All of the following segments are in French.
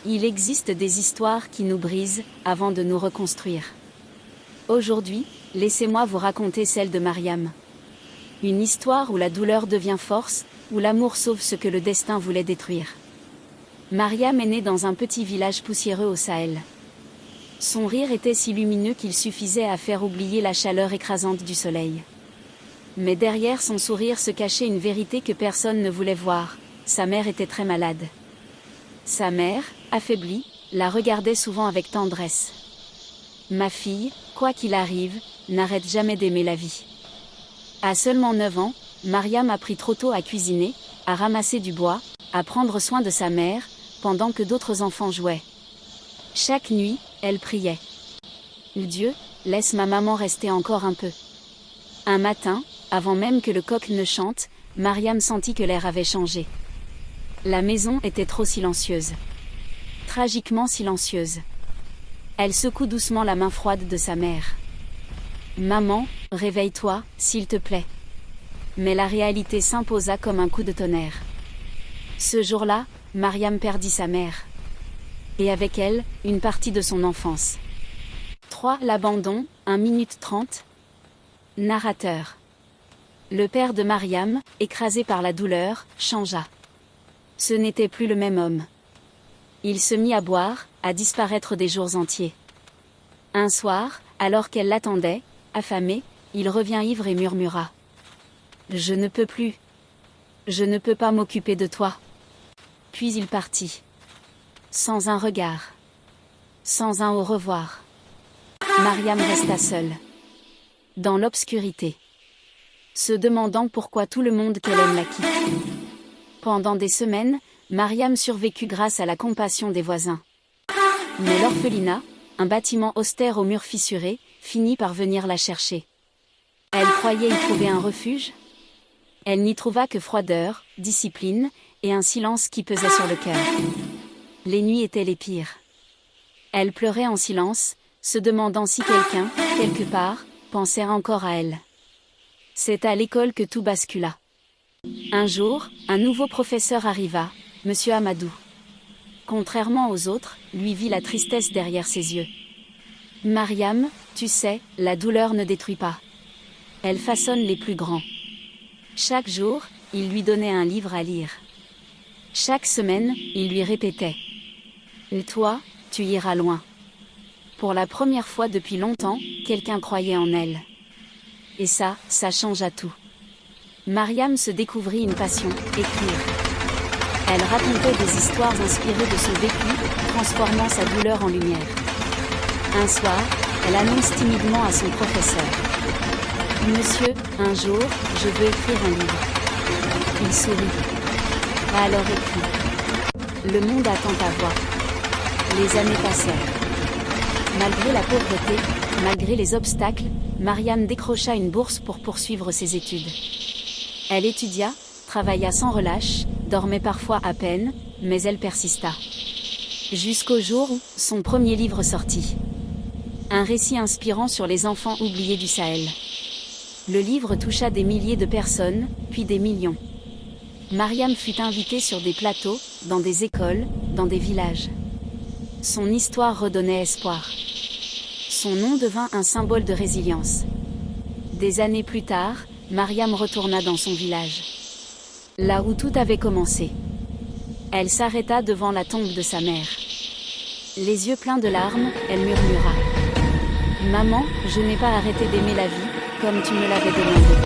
Il existe des histoires qui nous brisent, avant de nous reconstruire. Aujourd'hui, laissez-moi vous raconter celle de Mariam. Une histoire où la douleur devient force, où l'amour sauve ce que le destin voulait détruire. Mariam est née dans un petit village poussiéreux au Sahel. Son rire était si lumineux qu'il suffisait à faire oublier la chaleur écrasante du soleil. Mais derrière son sourire se cachait une vérité que personne ne voulait voir. Sa mère était très malade. Sa mère, affaiblie, la regardait souvent avec tendresse. « Ma fille, quoi qu'il arrive, n'arrête jamais d'aimer la vie. » À seulement 9 ans, Mariam apprit trop tôt à cuisiner, à ramasser du bois, à prendre soin de sa mère, pendant que d'autres enfants jouaient. Chaque nuit, elle priait. « Dieu, laisse ma maman rester encore un peu. » Un matin, avant même que le coq ne chante, Mariam sentit que l'air avait changé. La maison était trop silencieuse. Tragiquement silencieuse. Elle secoue doucement la main froide de sa mère. « Maman, réveille-toi, s'il te plaît. » Mais la réalité s'imposa comme un coup de tonnerre. Ce jour-là, Mariam perdit sa mère. Et avec elle, une partie de son enfance. 3. L'abandon, 1 minute 30. Narrateur. Le père de Mariam, écrasé par la douleur, changea. Ce n'était plus le même homme. Il se mit à boire, à disparaître des jours entiers. Un soir, alors qu'elle l'attendait, affamé, il revint ivre et murmura. « Je ne peux plus. Je ne peux pas m'occuper de toi. » Puis il partit. Sans un regard. Sans un au revoir. Mariam resta seule. Dans l'obscurité. Se demandant pourquoi tout le monde qu'elle aime la quitte. Pendant des semaines, Mariam survécut grâce à la compassion des voisins. Mais l'orphelinat, un bâtiment austère aux murs fissurés, finit par venir la chercher. Elle croyait y trouver un refuge. Elle n'y trouva que froideur, discipline, et un silence qui pesait sur le cœur. Les nuits étaient les pires. Elle pleurait en silence, se demandant si quelqu'un, quelque part, pensait encore à elle. C'est à l'école que tout bascula. Un jour, un nouveau professeur arriva, Monsieur Amadou. Contrairement aux autres, lui vit la tristesse derrière ses yeux. « Mariam, tu sais, la douleur ne détruit pas. Elle façonne les plus grands. » Chaque jour, il lui donnait un livre à lire. Chaque semaine, il lui répétait « Et toi, tu iras loin. » Pour la première fois depuis longtemps, quelqu'un croyait en elle. Et ça changea tout. Mariam se découvrit une passion, écrire. Elle racontait des histoires inspirées de son vécu, transformant sa douleur en lumière. Un soir, elle annonce timidement à son professeur. « Monsieur, un jour, je veux écrire un livre. » Il sourit. « Alors écris. » Le monde attend ta voix. Les années passèrent. Malgré la pauvreté, malgré les obstacles, Mariam décrocha une bourse pour poursuivre ses études. Elle étudia, travailla sans relâche, dormait parfois à peine, mais elle persista. Jusqu'au jour où son premier livre sortit. Un récit inspirant sur les enfants oubliés du Sahel. Le livre toucha des milliers de personnes, puis des millions. Mariam fut invitée sur des plateaux, dans des écoles, dans des villages. Son histoire redonnait espoir. Son nom devint un symbole de résilience. Des années plus tard, Mariam retourna dans son village. Là où tout avait commencé. Elle s'arrêta devant la tombe de sa mère. Les yeux pleins de larmes, elle murmura. « Maman, je n'ai pas arrêté d'aimer la vie, comme tu me l'avais demandé. »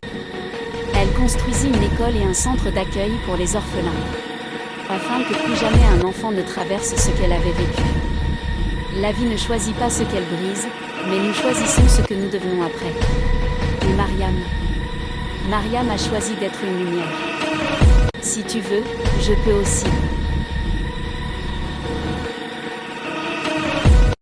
Elle construisit une école et un centre d'accueil pour les orphelins. Afin que plus jamais un enfant ne traverse ce qu'elle avait vécu. La vie ne choisit pas ce qu'elle brise, mais nous choisissons ce que nous devenons après. Et Mariam a choisi d'être une lumière. Si tu veux, je peux aussi.